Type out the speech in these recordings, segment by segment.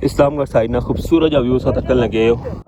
Islamgarh side ना खूबसूरत जा व्यू सा तक लगे हो।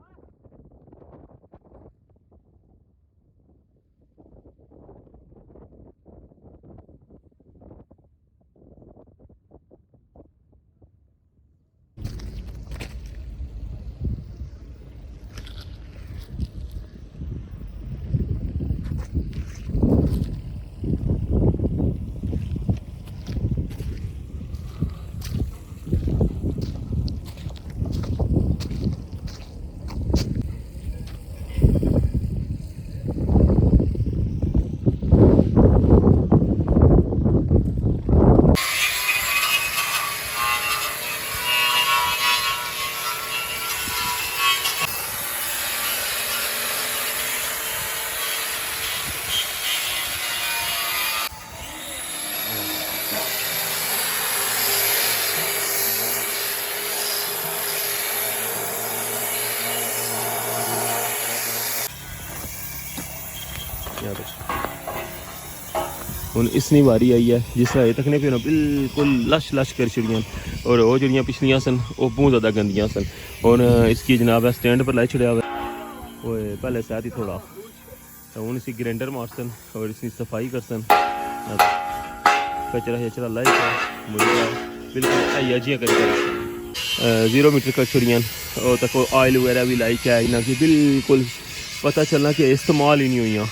हुन इसनी बारी आई है जिस तरह तकने पे बिल्कुल लश लश कर छड़ियां और वो जड़ियां पिछलियां सन वो बहुत ज़्यादा गंदियां सन। हुन इसकी जनाब है स्टैंड पर लाई छड़िया हुआ ओए पहले साथ ही थोड़ा तो हुन इसी ग्राइंडर मारसन और इसकी सफाई करसन कचरा शचरा लाई मुझे बिल्कुल अजियाँ कर 0 मीटर कर छड़ियां और तक ऑयल वगैरह भी लाई क्या इन्हें कि बिल्कुल पता चलना कि इस्तेमाल ही नहीं हुई।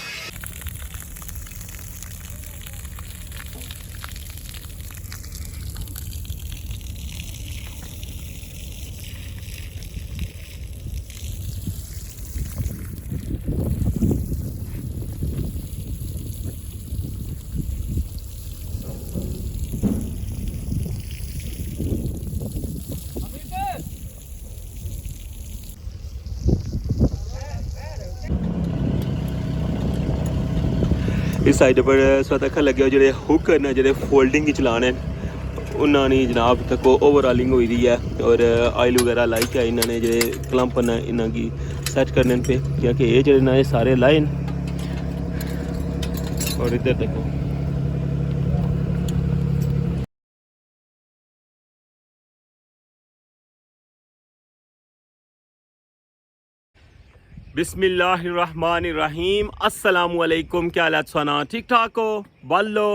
इस साइड पर स्वतः लगे जो हुक न जो फोल्डिंग की चलाने उन्होंने जनाब तक ओवरऑलिंग हुई है और ऑयल वगैरह लाई के इन्होंने जो क्लंप न इन्हों की सेट करने पे क्योंकि ये जो ना सारे लाए और इधर देखो बिस्मिल्लाहिर्रहमानिर्रहीम अस्सलामुअलैकुम। क्या हालत सुना ठीक ठाक हो बालो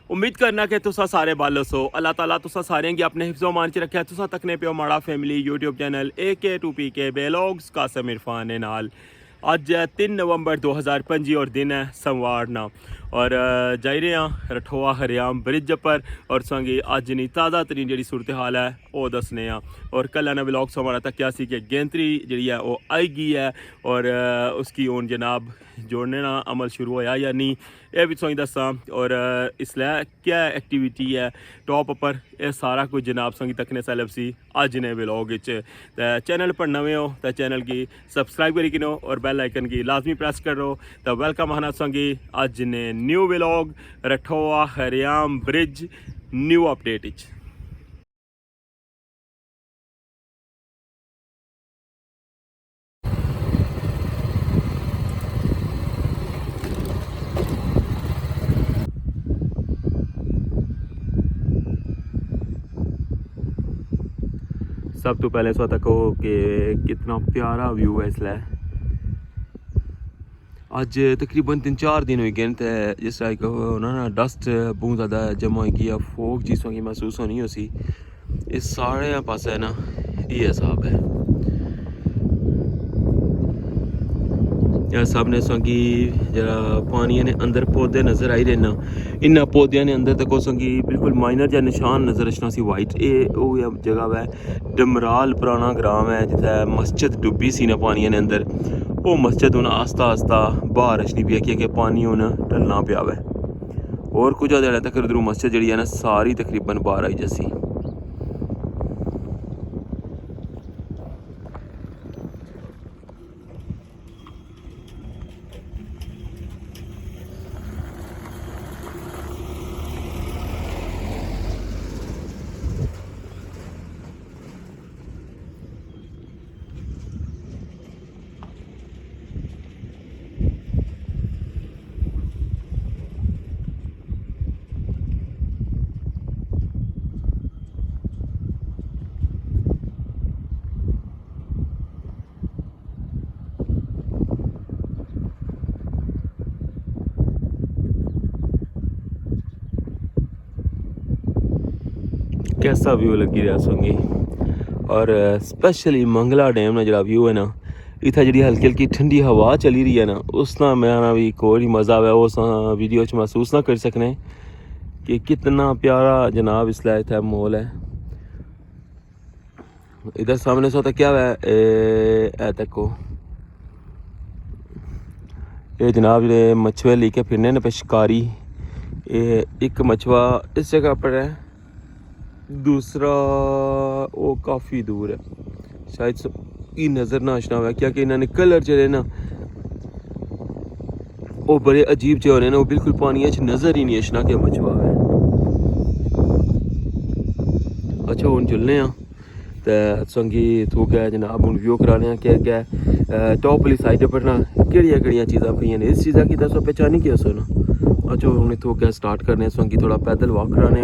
उम्मीद करना कि तुसा सारे बालो सो अल्लाह ताला तुसा सारे की अपने हिफ्ज़ो मान च रखे तुसा तकने पे माड़ा family YouTube channel AK2PK vlogs Qasim Irfan नाल। अज 3 नवंबर 2025 और दिन है सोमवार ना और जाई रहे हैं रठोआ हरियाम ब्रिज पर और संगी अज नहीं ताज़ा तरीन जी सूरत हाल है वो दसने और कल ना व्लॉग हमारा तक क्या सी कि गेंतरी जी है वो आई गई है और उसकी ओन जनाब जोड़ने ना अमल शुरू होया या नहीं ये भी तुसें दसा और इसलिए क्या एक्टिविटी है टॉप पर यह सारा कुछ जनाब संगी तकने सैलब सी अज ने व्लॉग चैनल पर नवे हो तो चैनल की सबसक्राइब करी किनो और बेल आइकन की लाजमी प्रेस करो तो वेलकम आना संगी अज ने new vlog Rathoa Haryam bridge new update. सब तो पहले सो तक कि कितना प्यारा व्यू है इसलिए अज तकरीबन 3-4 दिन हुई गए तो जिस तरह ना डस्ट बहुत ज़्यादा जमा हो गई फोक जिसों की महसूस होनी हो सी इस सारे पास है ना ये हिसाब है सब ने संगी जरा पानी ने अंदर पौधे नज़र आई रहे ना इन पौधों ने अंदर तक संगी बिल्कुल माइनर जहा निशान नज़र रचना सी वाइट ये जगह है डमराल पुराना ग्राम है जिथे मस्जिद डुबी सी ना पानी ने अंदर वो मस्जिद हूँ आस्ता आस्ता बाहर रचनी पी क्योंकि पानी हूँ ढलना पिया वै और कुछ दिन तक उधरों मस्जिद जी है ना सारी तकरीबन बाहर आई जैसी। कैसा व्यू लगी रहा सोंगी। और स्पेशली मंगला डैम ना जरा व्यू है ना, इतना जी हल्की हल्की ठंडी हवा चली रही है ना, उसना मैं भी कोई मज़ा आया उस वीडियो च महसूस ना कर सकने कि कितना प्यारा जनाब इसलिए इतना माहौल है। इधर सामने सो तो क्या है तको ये जनाब जो मछुए लेके फिरने न पे शिकारी, ये एक मछुआ इस जगह पर है, दूसरा वो काफ़ी दूर है, शायद की नज़र ना आशना हुआ क्या कि इन्होंने कलर जो है ना वो बड़े अजीब जो हो रहे हैं ना, वो बिल्कुल पानी नज़र ही नहीं आशना क्या मछुआ है। अच्छा हूँ चलने तो संगी थू गया जनाब हूँ व्यू कराने क्या क्या टॉप वाली साइड पर ना केड़ियां चीज़ां पे हैं, इस चीज़ा की दसो पहचानी क्या सो ना। अच्छा हूँ इतों क्या स्टार्ट करने संगी थोड़ा पैदल वॉक कराने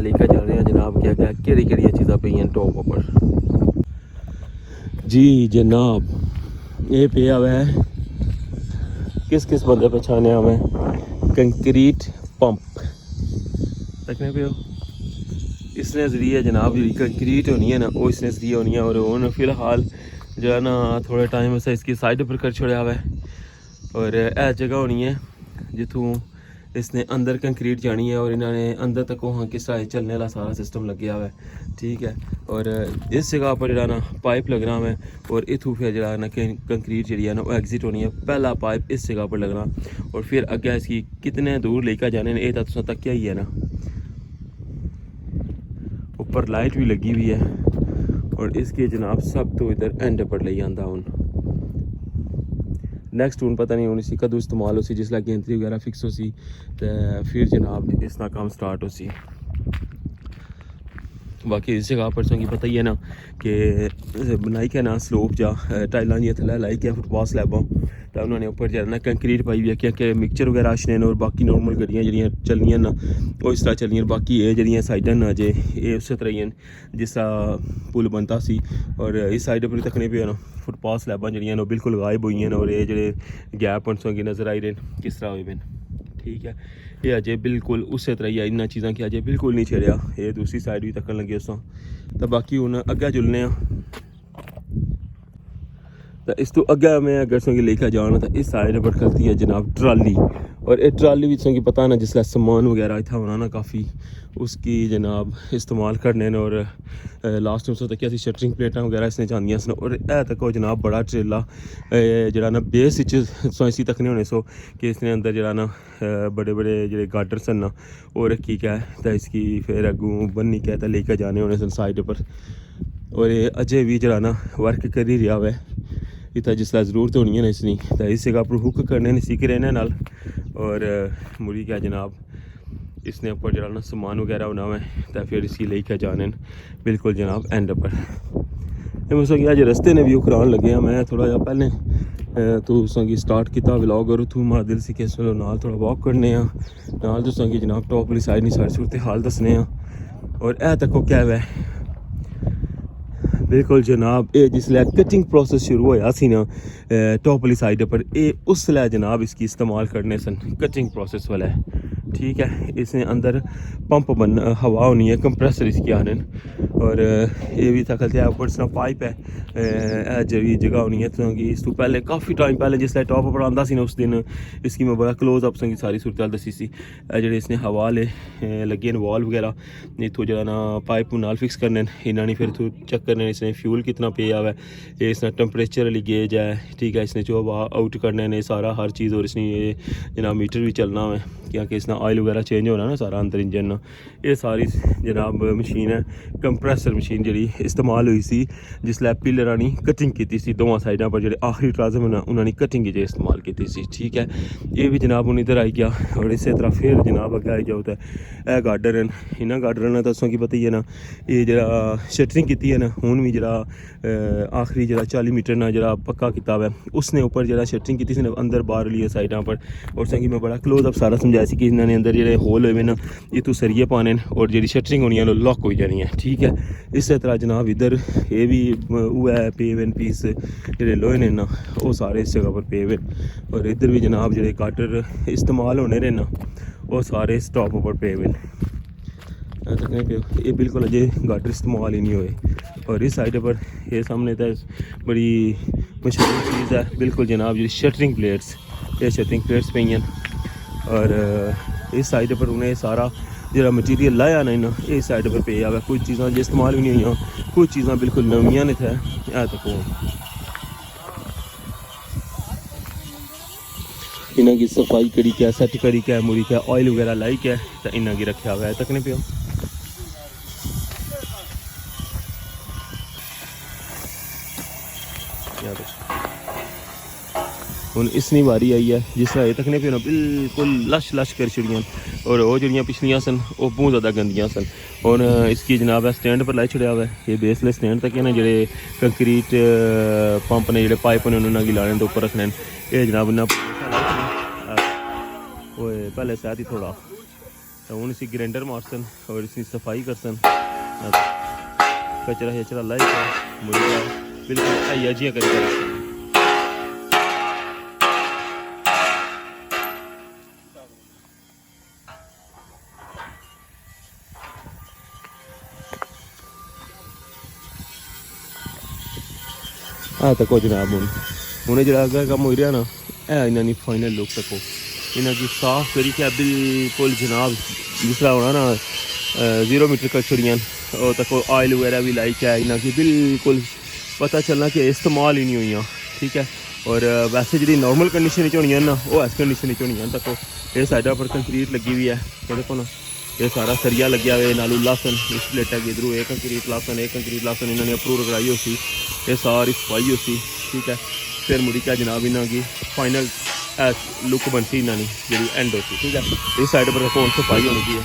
लेकर जा रहे हैं जनाब क्या क्या केड़ियां चीज़ां पे हैं टॉप पर। जी जनाब ये पे हुआ है किस किस बंदे पहचाने हमें कंक्रीट पंप देखने पे हो, इसने ज़रिए जनाब जी कंक्रीट होनी है ना वो इसने ज़रिए होनी है। और उन्होंने फ़िलहाल जो है ना थोड़े टाइम से इसकी साइड पर कर छोड़ा हुआ है और यह जगह होनी है जितों इसने अंदर कंक्रीट जानी है और इन्होंने अंदर तक वहाँ किस तरह चलने वाला सारा सिस्टम लगे हुआ है, ठीक है। और इस जगह पर जरा ना पाइप लगना है और इतों फिर जरा ना कंक्रीट जी है ना वो एग्जिट होनी है, पहला पाइप इस जगह पर लगना और फिर अगे इसकी कितने दूर लेकर जाने ये तो तक क्या ही है ना। ऊपर लाइट भी लगी हुई है और इसके जनाब सब तो इधर एंड पर ले आता हूँ। नैक्सट हूँ पता नहीं हूँ इसी कदों इस्तेमाल हो सी जिसलै गेंदरी वगैरह फिक्स हो सी तो फिर जनाब इसका काम स्टार्ट हो सी। बाकी इस जगह पर तुसेंगी पता ही है ना कि बनाई के ना स्लोप जा टाइलां जी थल्ले लाई के फुटपाथ स्लैबां तो उन्होंने ऊपर जो ना कंक्रीट पाई हुई है कि मिक्सचर वगैरह आशने और बाकी नॉर्मल गड्डियां जड़ियां चलनियां ना वो इस तरह चलनियां। बाकी ये जड़ियां साइडां ना अजे ये उस तरह ही जिस तरह पुल बनता सी और इस साइड पर तकने पे ना फुटपाथ स्लैबां जड़ियां ना बिल्कुल गायब हुई हैं और ये जो गैप तुसेंगी नज़र आई रहे किस तरह हुए पे, ठीक है। ये अजे बिल्कुल उस तरह ही इन चीज़ां की अजे बिल्कुल नहीं छेड़िया, ये दूसरी साइड भी तकन लगे उस तो बाकी हूँ अगे जुलने तो इस तो अगे मैं अगर संगी लेकर जाना तो इस साइड पर खलती है जनाब ट्राली और ये ट्राली भी संगी पता ना जिसला सामान वगैरह इतना होना ना काफ़ी उसकी जनाब इस्तेमाल करने न और लास्ट टाइम तक असी शटरिंग प्लेटां वगैरह इसने जानियां सन और ए तक जनाब बड़ा ट्रेला जरा ना बेस इसी तकने होने सो कि इसने अंदर जरा ना बड़े बड़े जो गार्डर सन ना वो रखी क्या है तो इसकी फिर अगू बन्नी क्या तो लेकर जाने होने सन साइड पर और ये अजय भी जरा ना वर्क कर ही रहा है इतना जिसला ज़रूरत होनी है ना इसनी तो इस जगह पर हुक करने सीख रहने नाल और मुड़ी क्या जनाब इसने ऊपर जरा ना सामान वगैरह होना है तो फिर इसकी लेकर जाने बिल्कुल जनाब एंड पर। मुझे अज रस्ते ने व्यू करान लगे हैं मैं थोड़ा जहा पहले तो संगी स्टार्ट किया व्लॉग और उतों मारा दिल से कि इस वेले नाल थोड़ा वॉक करने नाल तो संगी जनाब टॉप वाली साइड नहीं सारी सूरत हाल दसने और ए तको क्या है बिल्कुल जनाब ये जिसलै कटिंग प्रोसेस शुरू होया सी ना टॉप वाली साइड पर ये उसलै जनाब इसकी इस्तेमाल करने सन कटिंग प्रोसेस वाला है, ठीक है। इसने अंदर पंप बन हवा होनी है कंप्रेसर इसकी आने और ये भी तकलते है ऊपर इसना पाइप है जी जगह होनी है तो इस तो पहले काफ़ी टाइम पहले जिसलै टॉप पर आंदा सी ना उस दिन इसकी मैं बड़ा क्लोज अप संगी सारी सूरत दसी सी जेह्ड़े इसने हवा ले लगे न वॉल वगैरह इतों जरा ना पाइप नाल फिक्स करने इन्होंने फिर इतों चेक करने इसने फ्यूल कितना पे हुआ है ये इसने टेम्परेचर वाली गेज है, ठीक है। इसने जो आउट करने ने सारा हर चीज़ और इसने ये जनाब मीटर भी चलना है क्योंकि इसने ऑयल वगैरह चेंज होना ना सारा अंदर इंजन ये सारी जनाब मशीन है कंप्रेसर मशीन जी इस्तेमाल हुई सी जिसलै पिलर ने कटिंग की सी दोवां साइडों पर जो आखिरी ट्राजम है उन्होंने कटिंग की इस्तेमाल की सी, ठीक है। ये भी जनाब हूँ इधर आई गया और इस तरह फिर जनाब अगर आई जाओ तो यह गार्डर हैं इन्होंने गार्डर ने तो कि पता ही है ना ये जरा शटरिंग की है ना हूँ भी जरा आखिरी जरा 40 मीटर ना जरा पक्का किया हुआ उसने ऊपर जरा शटरिंग की थी अंदर बाहर लिए साइडों पर और संगी मैं बड़ा क्लोज अप सारा समझाया कि इन्होंने अंदर जो होल हुए ना ये तो सरिये पाने और जी शटरिंग होनी है लॉक हो जानी है, ठीक है। इस तरह जनाब इधर ये भी वो है पेवन पीस जो लोहे ने ना वो सारे इस जगह पर पेवन और इधर भी जनाब जो गाटर इस्तेमाल होने रहे ना वो सारे स्टॉप पर पेवन तकने पे ये बिल्कुल अजय गार्डर इस्तेमाल ही नहीं हुए। और इस साइड पर ये सामने तो बड़ी मशहूर चीज़ है बिल्कुल जनाब जी शटरिंग प्लेट्स, ये शटरिंग प्लेट्स पे हैं। और इस साइड पर उन्हें सारा जो मटीरियल लाया ना इन्हें इस साइड पर पे आया, कुछ चीज़ा जो इस्तेमाल भी नहीं हुई, कुछ चीज़ा बिल्कुल नवियां ने थे। तक इन्हों की सफाई करी क्या, सेट करी क्या, मुड़ी क्या, ऑयल वगैरह लाई क्या तो इन्हों की रखा हुआ है तकने पे। हूँ इसनी बारी आई है जिस तरह ये तकने पे बिल्कुल लश लश कर छड़ियाँ, और वो जड़ियाँ पिछलियाँ सन वो बहुत ज़्यादा गंदियाँ सन। और इसकी जनाब है स्टैंड पर लाई छड़िया हुआ है, ये बेसलेस स्टैंड तक है ना, जेडे कंक्रीट पंप ने, जेडे पाइप ने उन्होंने की लाने उपर रखने, ये जनाब इन्ना वो पहले से ही थोड़ा तो हूँ इसी ग्राइंडर मारसन और इसकी सफाई करसन, कचरा शचरा लाई मुझे बिल्कुल आइया जिया कर। तको जनाब हूँ जो अगर कम हो रहा ना है इन्होंने फाइनल लुक तको इन्हों की साफ करी क्या बिल्कुल जनाब जिस तरह होना ना 0 मीटर कर छड़ियाँ और तको ऑयल वगैरह भी लाई क्या इन्हों की बिल्कुल पता चलना कि इस्तेमाल ही नहीं हुई, ठीक है। और वैसे जी नॉर्मल कंडीशन होनी ना वो इस कंडीशन होनी तको ये साइडा पर कंक्रीट लगी हुई है, देखो ना ये सारा सरिया लग्या हुआ नालू लासन इस प्लेटा के इधरों एक कंक्रीट लासन इन्होंने अप्रूव कराई होती, ये सारी सफाई होती, ठीक है। फिर मुड़ी क्या जनाब इन्हों की फाइनल लुक बनती इन्होंने जी एंड होती, ठीक है। इस साइड पर कौन सफाई होनी चाहिए।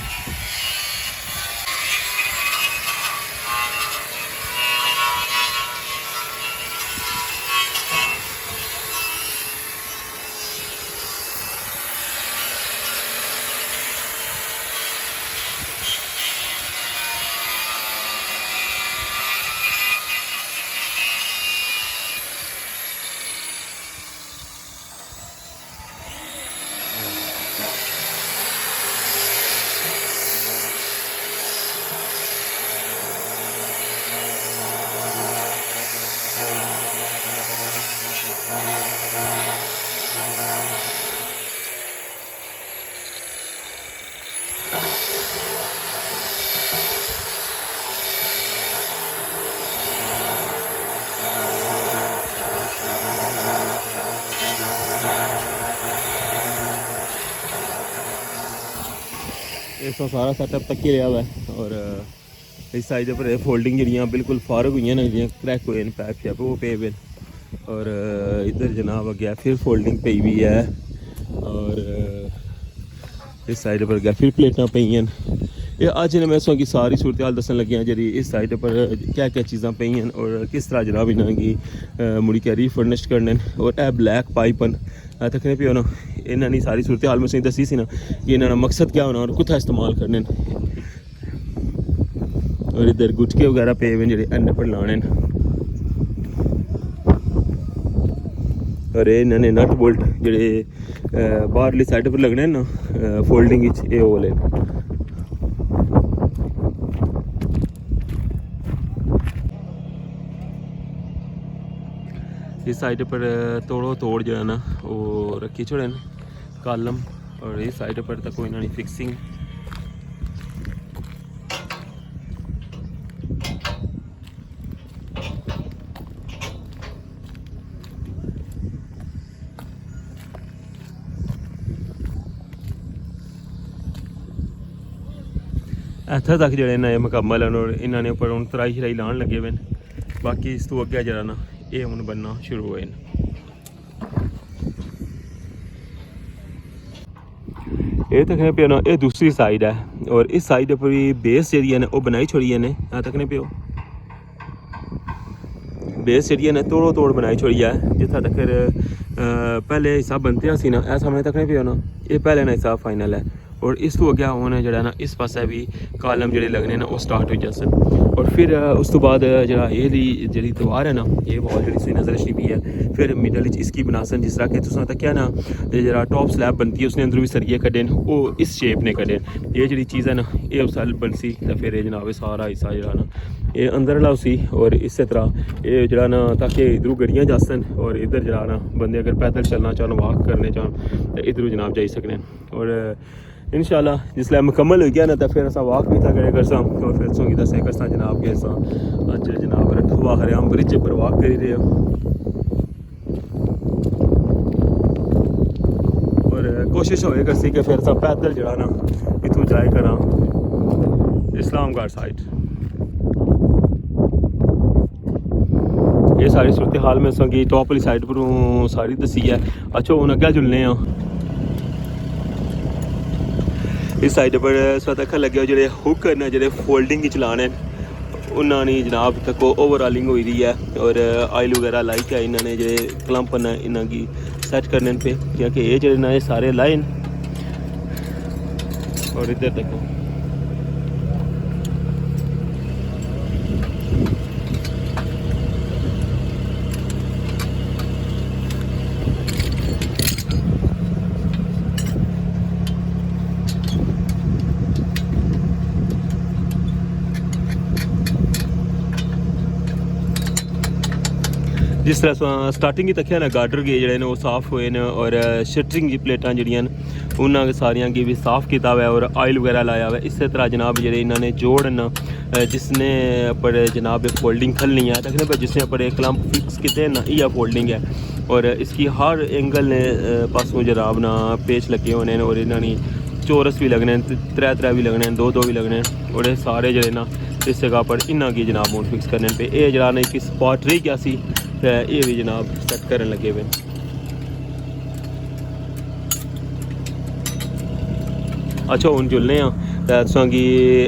इसका सारा सेटअप तक ही रहा हुआ है। और इस साइड पर फोल्डिंग जड़ियाँ बिल्कुल फारग हुई ना, जी क्रैक हुए हैं पैप शैप वो पे हुए। और इधर जनाब गया फिर फोल्डिंग पई हुई है, और इस साइड पर गया फिर प्लेटा पई हैं। ये अज ने मैं की सारी सूरत हाल दसन लगे जी इस साइड पर क्या क्या चीज़ा पई हैं और किस तरह जनाब इन्हों की मुड़ी क्या रीफर्निश करने। और यह ब्लैक पाइपन तकने पे ना इन्होंने सारी सूरत हाल में दसी सी ना कि इन्होंने मकसद क्या होना और कुत्था इस्तेमाल करने। और इधर गुटके वगैरह पे हुए जो एंड पर लाने, और इन्होंने नट बोल्ट जोड़े बाहरली साइड पर लगने ना फोल्डिंग ये वाले। इस साइड पर तोड़ो तोड़ जो है ना वो रखी छोड़े कॉलम, और इस साइड पर तक कोई इन्होंने फिक्सिंग। इत्थे तक जोड़े ना मुकम्मल हैं और इन्होंने उपर हूँ तराई शराई लान लगे हुए हैं। बाकी इस तो अगे जरा ना ये हूँ बनना शुरू हुए। ये तकने पे ना ये दूसरी साइड है, और इस साइड पर भी बेस जी है वो बनाई छोड़ी है यहाँ तकने पे बेस जी है तोड़ो तोड़ बनाई छोड़ी है। जितना तक पहले हिसाब बनते सी ना ऐ सामने तकने पे ना ये पहले ना हिसाब फाइनल है। और इस तो अग्गें होने जड़ा ना इस पासे भी कालम जड़े लगने ना वो स्टार्ट हो जासन। और फिर उस तो बाद जड़ा ये जी दीवार है ना ये वॉल जी सी नजर अच्छी भी है। फिर मिडल इसकी बनासन जिस तरह कि तुसा तक्या ना जरा टॉप स्लैब बनती है उसने अंदर भी सरिये कड्डे वो इस शेप ने कड्डे। ये जी चीज़ है ना ये उस साल बनसी तो फिर ये जनाब सारा हिस्सा जरा ना ये अंदर ला उसी। और इस तरह ये जरा ना ताकि इधरों गड्डियाँ जासन और इधर जरा ना बंदे अगर पैदल चलना चाहन वॉक करने चाहन तो इधरों जनाब जाई सकने। और इंशाल्लाह जिसलै मुकम्मल हो गया ना तो फिर अस वॉक भी था करे करसा और फिर सोंगी दसे करसा जनाब के अज जनाब रठवा हरियाम ब्रिज पर वॉक करी रहे हो। और कोशिश होए करसी कि फिर सब पैदल जरा ना इतों जाए करा इस्लामगढ़ साइड। ये सारी सूरत हाल में संगी टॉप वाली साइड पर सारी दसी है। अच्छा हूँ अग्गें जुलने इस साइड पर तक लगे जो हुक न जो फोल्डिंग चलाने उन्होंने जनाब तक ओवरऑलिंग हुई है। और आयल वगैरह लाई के इन्होंने जो क्लंप न इन्होंने सेट करने पे क्योंकि ये जो ना ये सारे लाइन और इधर तक जिस तरह स्टार्टिंग ही तक्या ना गार्डर गे जड़े वो साफ हुए हैं और शटरिंग की प्लेटां जड़ियां उन्होंने सारिया की भी साफ किया हुआ है और आयल वगैरह लाया हुआ है। इस तरह जनाब जे इन्होंने जोड़ न जिसने पर जनाब फोल्डिंग खलनी है तकने पर जिसने पर क्लंप फिक्स किए ना यह फोल्डिंग है। और इसकी हर एंगल ने पासों जनाब ना पेच लगे होने और इन्होंने चौरस भी लगने त्रै त्रै भी लगने दो दो भी लगने और सारे जड़े ना इस जगह पर इन्हों की जनाब हूँ फिक्स करने पे ये जरा ना एक स्पॉट रही क्या सी ये भी जनाब सेट करने लगे हुए। अच्छा हूँ जुलने तुसां की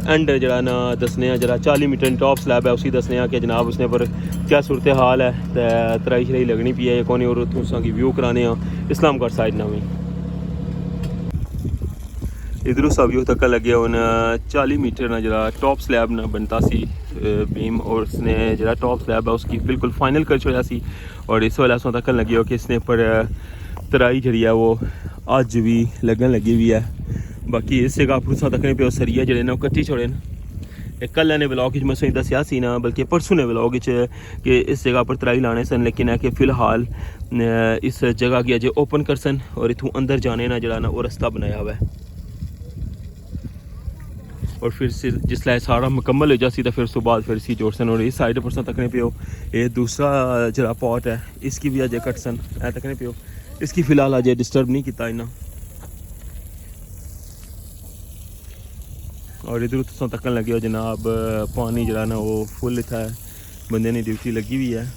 एंड जरा ना दसने जरा 40 मीटर टॉप स्लैब है उसी दसने कि जनाब उसने पर क्या सूरत हाल है तो तराई शराई लगनी पी है कौन और तुसां की व्यू कराने इस्लामगढ़ साइड ना भी इधरों सा व्यू तक लगे हूँ 40 मीटर ना जरा टॉप स्लैब ना बनता सी बीम और उसने जरा टॉप स्लैब है उसकी बिल्कुल फाइनल कर छोड़ा सी। और इस वाले सौ तक लगे हो कि इसने पर तराई जड़ी है वो अज भी लगन लगी हुई है। बाकी इस जगह पर सौ तक पे सरिया जड़े ने कट्टी छोड़े न कल ने ब्लॉग मैं सही दसिया सी ना बल्कि परसों ने ब्लॉग कि इस जगह पर तराई लाने सन लेकिन है कि फ़िलहाल इस जगह की अजय ओपन कर सन और इतों अंदर जाने ना जरा ना वो रास्ता बनाया हुआ है। और फिर जिसलै सारा मुकम्मल हो जासी तो फिर उस बाद फिर इसी जोड़ सन और इस साइड पर तकने पे हो ये दूसरा जरा पॉट है इसकी भी अजय कट सन ऐ तकने पे हो इसकी फ़िलहाल अजय डिस्टर्ब नहीं किया इन्ना। और इधर तुम तकन लगे हो जनाब पानी जरा ना वो फुल था बंदे ने ड्यूटी लगी हुई है।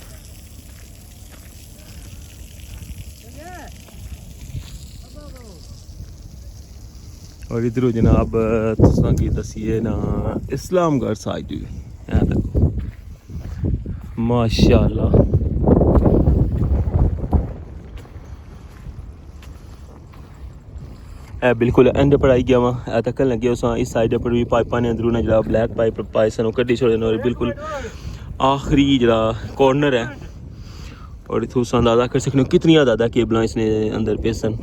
और इधरों जनाब तुसां की दसिए ना इस्लामगढ़ साइड भी है देखो माशाल्लाह। बिल्कुल एंड पर आई गया वहाँ तकन लगे उस इस साइड पर भी पाइपा ने अंदरों जरा ब्लैक पाइप पाए सन कड्डी छोड़े और बिल्कुल आखिरी जरा कॉर्नर है। और इतों अंदाजा कर सकते हो कितनी ज़्यादा केबल इसने अंदर पे सन।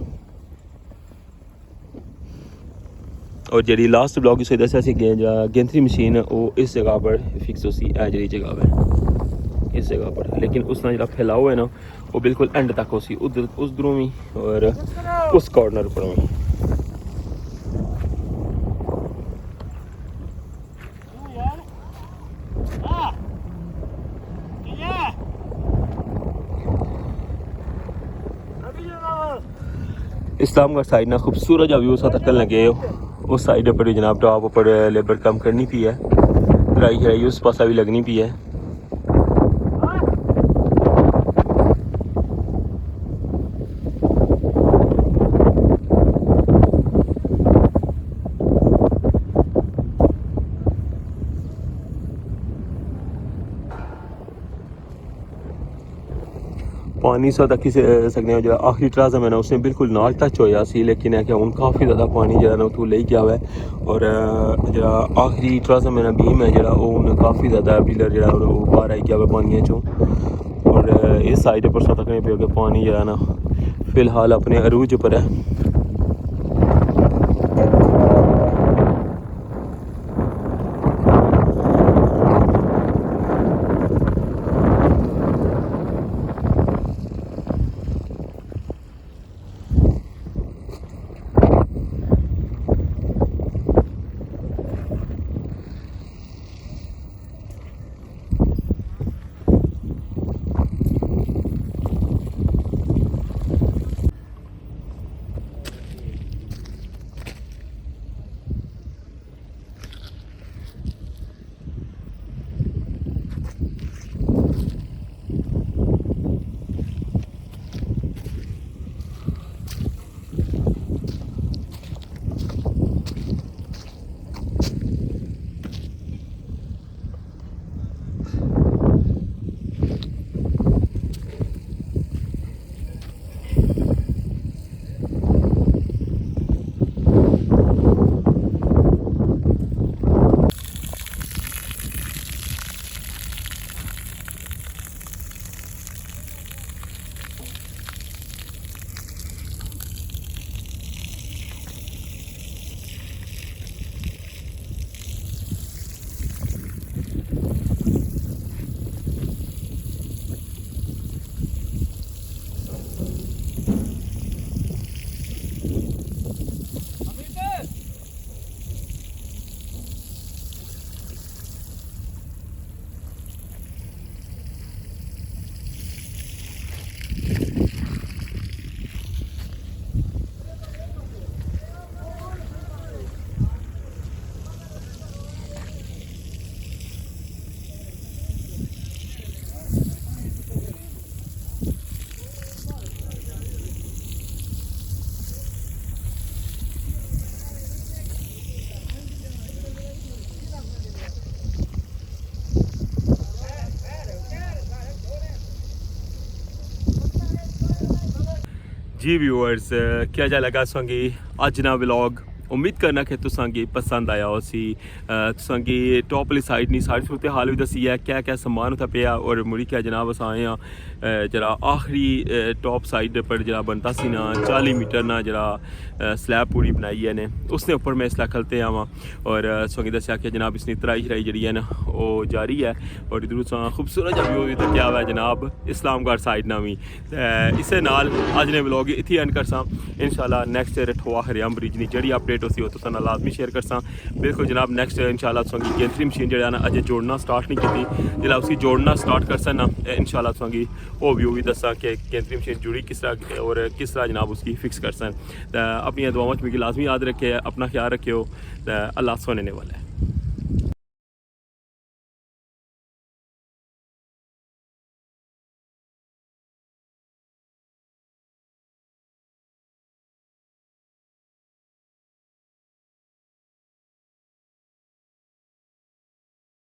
और जी लास्ट ब्लॉग इस दसिया गेंथरी मशीन वो इस जगह पर फिक्स हो सी जी जगह है इस जगह पर लेकिन उसका जो फैलाव है ना वो बिल्कुल एंड तक हो सी उधर उधरों भी और उस कॉर्नर पर भी। इस्लामगढ़ साइड ना खूबसूरत व्यू सा तक लगे हो उस साइड पर जनाब टॉप पर लेबर कम करनी पी है तराई शराई उस पासा भी लगनी पी है। पानी सा तक सकते हो जो आखिरी ट्राजम है ना उसने बिल्कुल नाल टच होया सी लेकिन है कि हुन काफ़ी ज़्यादा पानी जो है ना उतों ले गया हुआ है और जो आखिरी ट्राजम है ना बीम है जो हुन काफ़ी ज़्यादा पिलर जो बाहर आई गया हुआ पानी चो और इस साइड पर तकने पे कि पानी जो है ना फ़िलहाल अपने अरूज पर है। जी व्यूअर्स क्या जा लगा तुसांगी अज ना व्लॉग उम्मीद करना कि तुसांगी पसंद आया उसी तुसांगी टॉप वाली साइड नहीं सारी सूरत हाल भी दसी है क्या क्या समान उत्थे पे और मुड़ी क्या जनाब अस आए हैं जरा आखिरी टॉप साइड पर जरा बनता सी ना 40 मीटर ना जरा स्लैब पूरी बनाई है ने उसने ऊपर मैं इसलिए खलते आवा और तुसांगी दसिया कि जनाब इसकी तराई शराई जी है ना वो जारी है और इधर सा खूबसूरत जहा व्यू भी तकिया हुआ है जनाब इस्लामगढ़ साइड ना भी इस नाल अज ने व्लॉग इत्थे एंड करसा इंशाल्लाह नेक्स्ट रठवा हरियाम ब्रिज की जी अपडेट उसी तुसा लाजमी शेयर करसा बिल्कुल जनाब नेक्स्ट इंशाल्लाह तुसांगी गेंथरी मशीन जो ना अजे जोड़ना स्टार्ट नहीं की जिला उसी जोड़ना स्टार्ट करसा ना इंशाल्लाह तुसांगी वो व्यू भी दसा कि गेंथरी मशीन जुड़ी किस तरह और किस तरह जनाब उसकी फिक्स करसा अपनी दुआओं में लाजमी याद रखे अपना ख्याल रखियो अल्लाह सुनने वाला है।